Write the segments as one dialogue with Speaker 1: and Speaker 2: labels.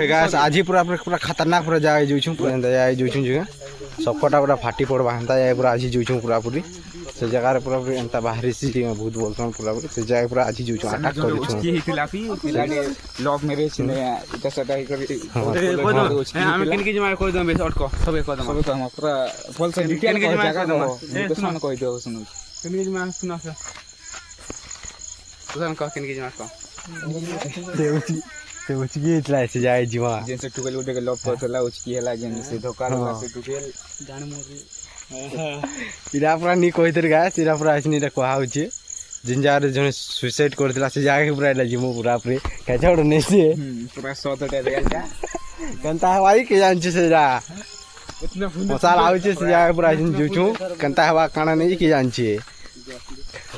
Speaker 1: guys आज ही पूरा पूरा खतरनाक पूरा जाए जोछु पूरा जाए जोछु जगह सबकटा पूरा फाटी पड़बा हंता जाए पूरा आज ही जोछु पूरा पूरी से जगह रे पूरा पूरी एंता बाहरी सी बहुत बोलछन पूरा पूरी से जाए पूरा आज ही जोछु अटैक करूछु
Speaker 2: की हिला पी पिलाडे लॉक मेरे छिने इता सटाई करी
Speaker 3: हम किन की जमा कोइ दम बेस अटको सबे को दम
Speaker 2: सबे तो हम पूरा बोल से डिटेल के जगह दम तो सुन कोइ दो सुनो
Speaker 3: किन की जमा सुना से तुझन का किन की जमा को
Speaker 1: ते उचकी इतला से जाए जीवा
Speaker 2: जैसे टुकल उठे के लॉक करला उचकी हला जेन से धोखा से टुकल
Speaker 3: जान मोरी
Speaker 1: इरा पूरा नी कहितर गाइस इरा पूरा आइसनी रे कहा होची जिंजार जने सुसाइड करथिला से जाके पूरा इला जिमो पूरा पूरी कैचोड़ नै से
Speaker 2: पूरा 100 टे रेल का
Speaker 1: कंता हवाई के जान से जा
Speaker 2: इतना
Speaker 1: मसाल आउचे से जाके पूरा आइसनी जोछु कंता हवा काना नै के जान छे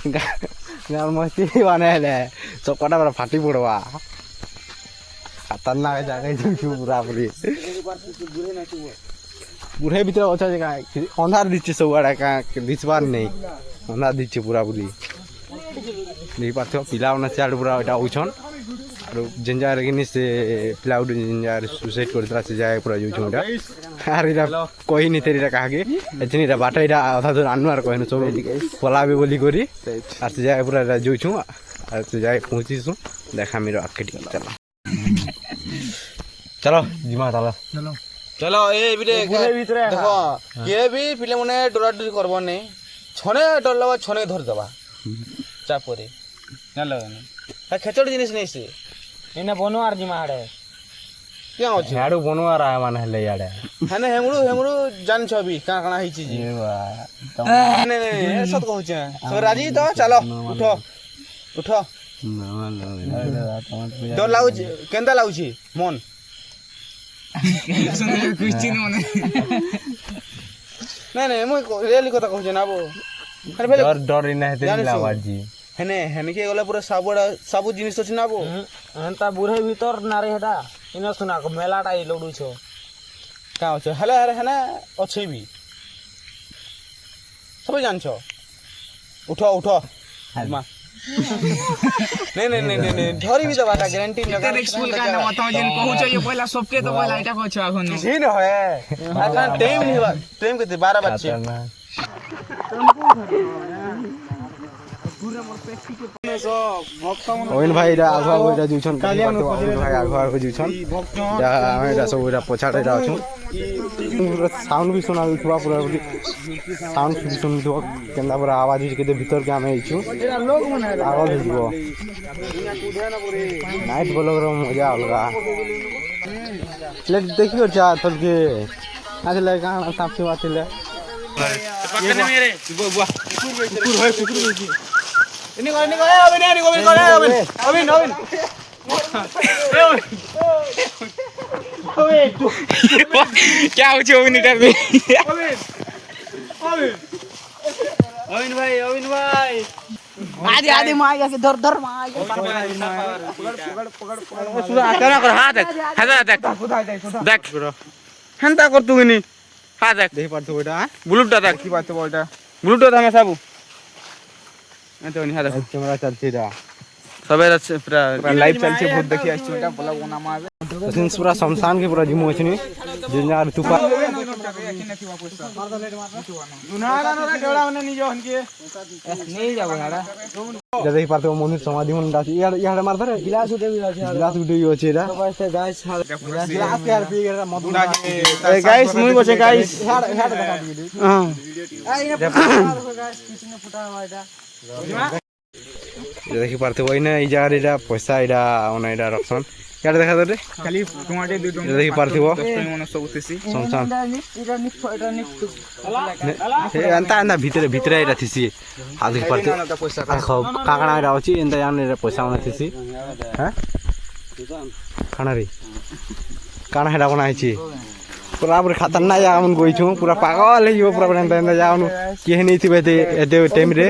Speaker 1: गाल मस्ती बनाले सब कटा पूरा फाटी पड़वा खतरनाक जगह जोछु पूरा पूरी बुढ़े भीतर अच्छा जगह अंधार दीचे सब आड़ा का दिसबार नहीं अंधार दीचे पूरा पूरी नहीं पाथो पिला ना चाड पूरा एटा उछन और जंजार किनी से पिला उड जंजार सुसाइड करतरा से जाय पूरा जोछु एटा आर इरा कोई नहीं तेरीरा कागे एतनी रा बाटा इरा आधा दूर आनुआर कहनु सब पलाबे बोली करी आर से जाय पूरा जोछु आर से जाय पहुंचीसु देखा मेरो आकेटी चलो चलो जिमा ताला चलो
Speaker 3: चलो ए बिरे देखो के भी फिल्म ने डरा डरी करबो नै छने डर लबा छने धर देबा चापरे
Speaker 2: चलो
Speaker 3: आ खेचड़ जिनिस नै से
Speaker 2: इने बनवार जिमा आड़े
Speaker 3: क्या हो छै
Speaker 1: झाड़ू बनवा रहा माने हले याडे
Speaker 3: हने हेमड़ू जान छबी का काना हिची जी
Speaker 1: ए बा
Speaker 3: ने सत कहू छै सब राजी तो चलो उठो उठो डर लागु छै केंदा लागु छै मन
Speaker 2: क्वेश्चन मने
Speaker 3: नहीं मैं रियली कथा कहू छै ना बो अरे भेले
Speaker 1: डर डर इना हेते लावाजी
Speaker 3: हेने हेने के गला पूरा साबु जिनिस छै ना बो
Speaker 2: हंता बुढ़े भीतर नारे हेडा इने सुना को मेलाटा ई लडू छो
Speaker 3: का हो छै हले अरे हेने अछि भी सब जान छो उठो उठो मां नहीं धरी भी तो बाटा गारंटी लगा
Speaker 2: स्कूल का नाम तो जिन कहू छ ये पहला सबके तो पहला इटा कहू छ अखन
Speaker 3: जी न है हां टाइम नहीं बा टाइम के 12 बजे
Speaker 1: ओइन भाई रा आगवा ओइरा जुछन ओइन भाई आगवा को जुछन जा हमरा सब ओइरा पछाडे रा छु साउंड भी सुना थुआ पूरा साउंड भी सुन दो केंदा पूरा आवाज के दे भीतर के हमें छु आवाज हो नाइट ब्लॉग रो मजा अलगा ले देखियो जा तब के आज ले गाना साफ से बात ले
Speaker 3: पकड़ने मेरे बुआ कुकुर होय इनी को अबिन
Speaker 2: क्या हो छ ओनी टाइम में
Speaker 3: अबिन भाई
Speaker 2: आदि आदि मार के धर मार के
Speaker 3: पकड़ सुरा केना कर हाथ देख हंता कर तू इनी हाथ देख
Speaker 1: पर तो बेटा
Speaker 3: ब्लूटूथ देख
Speaker 2: की बात बोलता
Speaker 3: ब्लूटूथ हमें साबू तो नहीं हाथ
Speaker 1: कैमरा चलती रा
Speaker 3: सबे पूरा
Speaker 2: लाइव चल छ बहुत देखि आछि छोटा बोला कोना मार
Speaker 1: सिन पूरा शमशान के पूरा जिमो छनी जिंजार तुपा
Speaker 2: नहीं जाबो हाड़ा
Speaker 1: जदे पाते मंदिर समाधि मन दासी यार मार धरे गिलास उठे भी अछि रा
Speaker 2: से गाइस
Speaker 1: गिलास के यार पी के मत
Speaker 3: ए गाइस मुई बचे गाइस
Speaker 1: हां देखि पारते वही ना ई जगह रे पैसा इडा ओना इडा रखसन यार देखा दे
Speaker 2: खाली टमाटे दे दो
Speaker 1: देखि पारते वो
Speaker 2: मन सब उतेसी
Speaker 1: शमशान ए अंता अंता भीतर इडा थिसी आ देखि पारते खो काकड़ा इडा अछि एंता यान रे पैसा ओना थिसी हैं खाना रे काना हेडा बना आइछि पूरा पूरा खतरनाक या मन कोइ छु पूरा पागल है यो पूरा एंता जाउनु के नहीं थिबे एते टाइम रे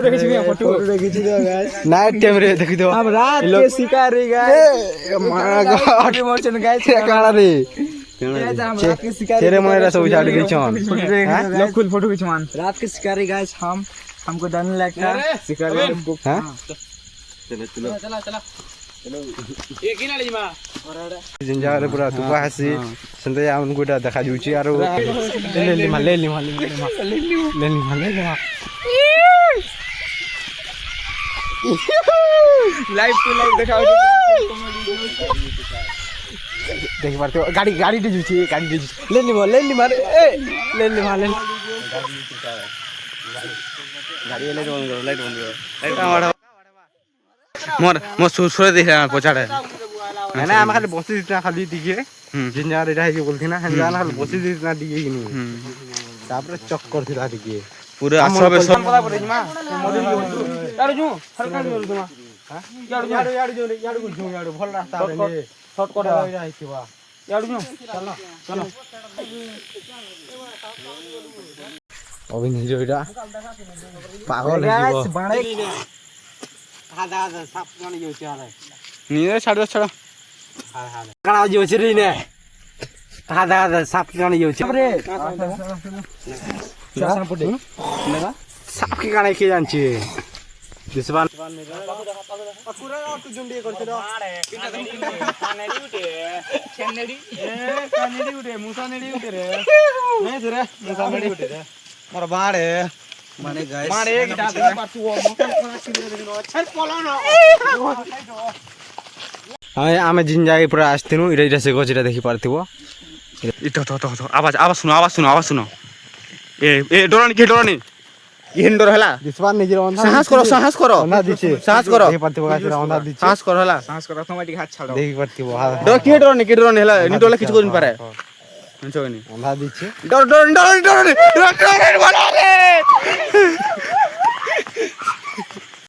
Speaker 2: फोटो देखि दो गाइस
Speaker 1: नाइट टाइम रे देखि दो
Speaker 2: अब रात के शिकारी guys
Speaker 1: my God
Speaker 2: emotion guys
Speaker 1: काना रे
Speaker 2: तेरे
Speaker 1: मन रे सब झाड़ के छन
Speaker 2: लोग खुद फोटो खिंचवान रात के शिकारी गाइस हमको डर नहीं लगता शिकारी
Speaker 1: हां
Speaker 3: चलो ये किना ले मा
Speaker 1: ଯେନ୍ ଜାଗାରେ ପୁରା ତୁପା ହେସି ସେନ୍ତା ଆମକୁ ଏଇଟା ଦେଖାଯାଉଛି ଆରୁ ଲେଲିମା
Speaker 2: लाइव टू लाइव देखाओ
Speaker 1: ଦେଖିପାରୁଥିବ ଗାଡ଼ିଟେ ଯାଉଛି ଗାଡ଼ିଟେ ଲେଲିମା ରେ ଏ ଲେଲିମା
Speaker 3: ଗାଡ଼ି ଲାଇଟ୍ ବନ୍ଦ କର ଲାଇଟ୍ ବନ୍ଦ କର ଲାଇଟ୍ ମୋର ମୋ ସୁର ଦେଖା ପଛାଡ଼େ
Speaker 1: ନା ଆମେ ଖାଲି ବସି ଦେଇଥିଲା ଖାଲି ଟିକେ ଯେନ୍ ଜାଗାରେ ଏଇଟା ହେଇକି ବୋଲଥିନା ହେନ୍ ଜାଗାରେ ଖାଲି ବସି ଦେଇଥିଲା ଟିକେ କିନି ତାପରେ ଚକ୍ କରିଥିଲା ଟିକେ
Speaker 3: ପୁରା ଆସ ବେଶ
Speaker 1: ଭଲ ରାସ୍ତା ଅଭିନିଜ ଏଇଟା ପାଗଲ ହେଇଯିବ
Speaker 3: ନିଜେ ଛାଡ଼ ଛାଡ଼
Speaker 1: କାଣା ଯାଉଛି ରେ ନେ ସାପ କାଣା ଯାଉଛି ସାପ କି କାଣା କିଏ ଜାଣିଛି ଦିଶବାନ ମୋର ବାଡ଼େ ଆମେ ଜିନ୍ ଜାଗା ପୁରା ଆସିଥିନୁ ଏଇଟା ସେ ଗଛଟା ଦେଖିପାରୁଥିବ
Speaker 3: ଆବାଜ ଶୁଣ ଏ ଡରନି କିଏ ଡରନି ଇହେନ ଡର ହେଲା
Speaker 1: ଦିଶବାନ ନିଜର
Speaker 3: ସାହସ କର
Speaker 1: ଅନ୍ଧା ଦିଛେ
Speaker 3: ସାହସ କର
Speaker 1: ଦେଖିପାରୁଥିବ ଗାଛଟା ଅନ୍ଧା ଦିଛେ
Speaker 3: ସାହସ କର ହେଲା
Speaker 2: सांस करो ऑटोमेटिक हाथ छाड़ो
Speaker 1: ଦେଖିପାରୁଥିବ
Speaker 3: ଡର କିଏ ଡରନି ହେଲା ନି ଡରଲେ କିଛି କରିନି ପାରେ
Speaker 1: ଅନ୍ଧା ଦିଛେ
Speaker 3: ଡର